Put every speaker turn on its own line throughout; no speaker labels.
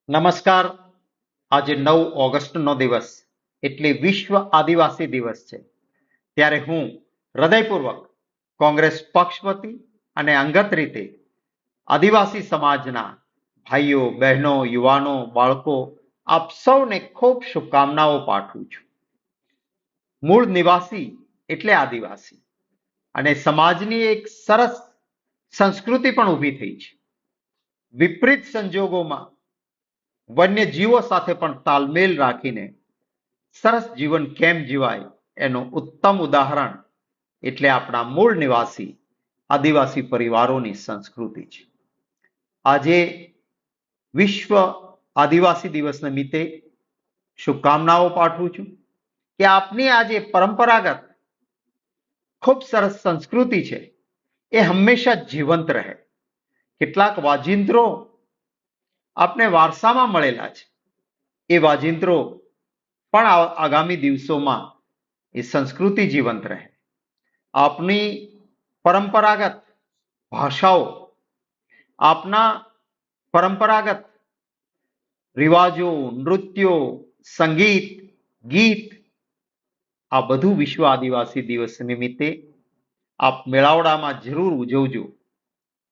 નમસ્કાર. આજે 9 ઓગસ્ટનો દિવસ એટલે વિશ્વ આદિવાસી દિવસ છે. ત્યારે હું હૃદયપૂર્વક કોંગ્રેસ પક્ષ વતી અને અંગત રીતે આદિવાસી સમાજના ભાઈઓ, બહેનો, યુવાનો, બાળકો આપ સૌને ખૂબ શુભકામનાઓ પાઠવું છું. મૂળ નિવાસી એટલે આદિવાસી અને સમાજની એક સરસ સંસ્કૃતિ પણ ઊભી થઈ છે. વિપરીત સંજોગોમાં વન્ય જીવો સાથે પણ તાલમેલ રાખીને સરસ જીવન કેમ જીવાય એનું ઉત્તમ ઉદાહરણ એટલે આપણા મૂળ નિવાસી આદિવાસી પરિવારોની સંસ્કૃતિ છે. આજે વિશ્વ આદિવાસી દિવસ નિમિત્તે શુભકામનાઓ પાઠવું છું કે આપની આજે પરંપરાગત ખૂબ સરસ સંસ્કૃતિ છે એ હંમેશા જીવંત રહે. કેટલાક વાજિંત્રો આપને વારસામાં મળેલા છે. એ વાજિંત્રો પણ આગામી દિવસોમાં એ સંસ્કૃતિ જીવંત રહે. આપની પરંપરાગત ભાષાઓ, આપના પરંપરાગત રિવાજો, નૃત્યો, સંગીત, ગીત આ બધું વિશ્વ આદિવાસી દિવસ નિમિત્તે આપ મેળાવડામાં જરૂર ઉજવજો.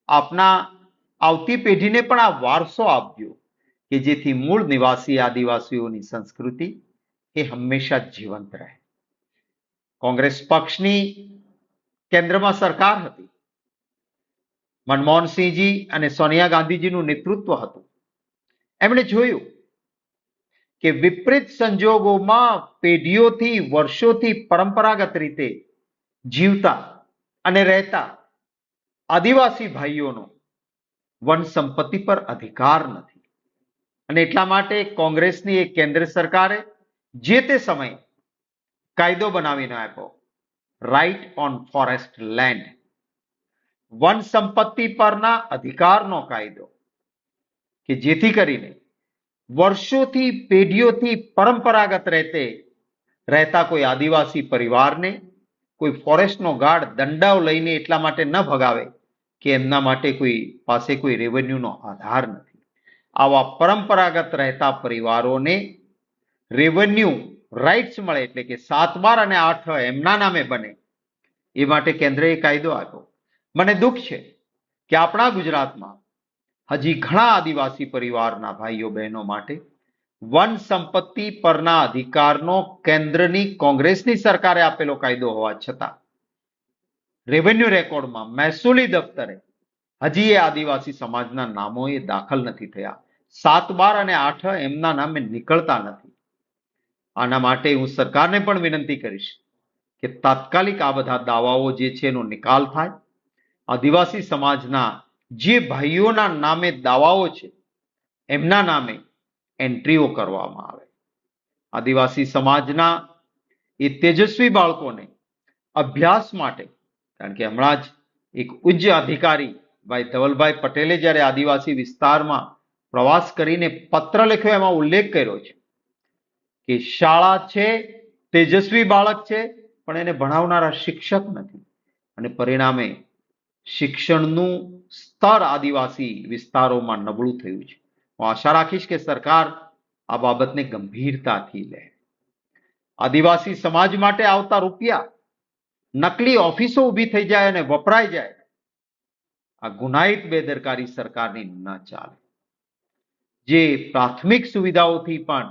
આપના આવતી પેઢીને પણ આ વારસો આપજો કે જેથી મૂળ નિવાસી આદિવાસીઓની સંસ્કૃતિ એ હંમેશા જીવંત રહે. કોંગ્રેસ પક્ષની કેન્દ્રમાં સરકાર હતી. મનમોહનસિંહજી અને સોનિયા ગાંધીજીનું નેતૃત્વ હતું. એમણે જોયું કે વિપરીત સંજોગોમાં પેઢીઓથી વર્ષોથી પરંપરાગત રીતે જીવતા અને રહેતા આદિવાસી ભાઈઓનો વન સંપત્તિ પર અધિકાર નથી. અને એટલા માટે કોંગ્રેસની એક કેન્દ્ર સરકારે જે તે સમયે કાયદો બનાવીને આપ્યો, રાઇટ ઓન ફોરેસ્ટ લેન્ડ, વન સંપત્તિ પરના અધિકારનો કાયદો, કે જેથી કરીને વર્ષોથી પેઢીઓથી પરંપરાગત રહેતા કોઈ આદિવાસી પરિવારને કોઈ ફોરેસ્ટનો ગાર્ડ દંડાઓ લઈને એટલા માટે ન ભગાવે કે એમના માટે કોઈ પાસે કોઈ રેવન્યુનો આધાર નથી. આવા પરંપરાગત રહેતા પરિવારોને રેવન્યુ રાઇટ્સ મળે, એટલે કે 7/12 અને 8 એમના નામે બને, એ માટે કેન્દ્રએ કાયદો આપ્યો. મને દુઃખ છે કે આપણા ગુજરાતમાં હજી ઘણા આદિવાસી પરિવારના ભાઈઓ બહેનો માટે વન સંપત્તિ પરના અધિકારનો કેન્દ્રની કોંગ્રેસની સરકારે આપેલો કાયદો હોવા છતાં રેવન્યુ રેકોર્ડમાં, મહેસૂલી દફતરે હજી એ આદિવાસી સમાજના નામો એ દાખલ નથી થયા. 7/12 અને 8 એમના નામે નીકળતા નથી. આના માટે હું સરકારને પણ વિનંતી કરીશ કે તાત્કાલિક આ બધા દાવાઓ જે છે એનો નિકાલ થાય. આદિવાસી સમાજના જે ભાઈઓના નામે દાવાઓ છે એમના નામે એન્ટ્રીઓ કરવામાં આવે. આદિવાસી સમાજના એ તેજસ્વી બાળકોને અભ્યાસ માટે, કારણ કે હમણાં જ એક ઉચ્ચ અધિકારી ભાઈ ધવલભાઈ પટેલે જ્યારે આદિવાસી વિસ્તારમાં પ્રવાસ કરીને પત્ર લખ્યો, એમાં ઉલ્લેખ કર્યો છે કે શાળા છે, તેજસ્વી બાળક છે, પણ એને ભણાવનારા શિક્ષક નથી અને પરિણામે શિક્ષણનું સ્તર આદિવાસી વિસ્તારોમાં નબળું થયું છે. હું આશા રાખીશ કે સરકાર આ બાબતને ગંભીરતાથી લે. આદિવાસી સમાજ માટે આવતા રૂપિયા નકલી ઓફિસો ઊભી થઈ જાય અને વપરાઈ જાય, આ ગુનાહિત બેદરકારી સરકારની ન ચાલે. જે પ્રાથમિક સુવિધાઓથી પણ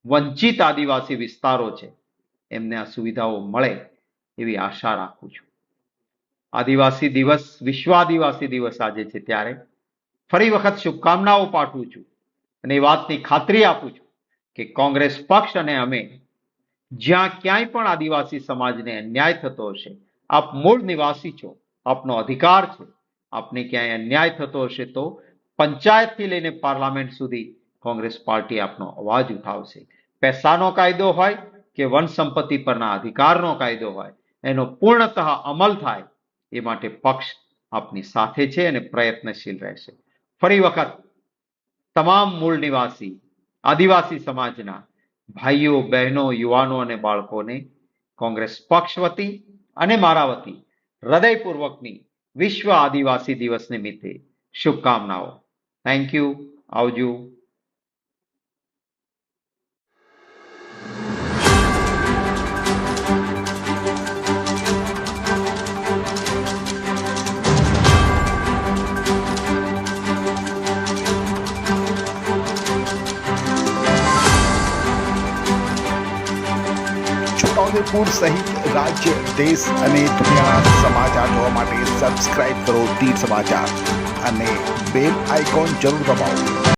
વંચિત આદિવાસી વિસ્તારો છે એમને આ સુવિધાઓ મળે એવી આશા રાખું છું. આદિવાસી દિવસ, વિશ્વ આદિવાસી દિવસ આજે છે, ત્યારે ફરી વખત શુભકામનાઓ પાઠવું છું અને એ વાતની ખાતરી આપું છું કે કોંગ્રેસ પક્ષ અને અમે જ્યાં ક્યાંય પણ આદિવાસી સમાજને અન્યાય થતો હશે, આપ મૂળ નિવાસી છો, આપનો અધિકાર છે, આપને ક્યાંય અન્યાય થતો હશે તો પંચાયતથી લઈને પાર્લામેન્ટ સુધી કોંગ્રેસ પાર્ટી આપનો અવાજ ઉઠાવશે. પૈસાનો કાયદો હોય કે વન સંપત્તિ પરના અધિકારનો કાયદો હોય, એનો પૂર્ણતઃ અમલ થાય એ માટે પક્ષ આપની સાથે છે અને પ્રયત્નશીલ રહેશે. ફરી વખત તમામ મૂળ નિવાસી આદિવાસી સમાજના ભાઈઓ, બહેનો, યુવાનો અને બાળકોને કોંગ્રેસ પક્ષ વતી અને મારા વતી હૃદયપૂર્વકની વિશ્વ આદિવાસી દિવસ નિમિત્તે શુભકામનાઓ. Thank you. આવજો.
છોટાઉદેપુર સહિત રાજ્ય, દેશ અને દુનિયાના સમાચાર જોવા માટે સબસ્ક્રાઇબ કરો તીર સમાચાર અને બેલ આઇકોન જરૂર દબાવો.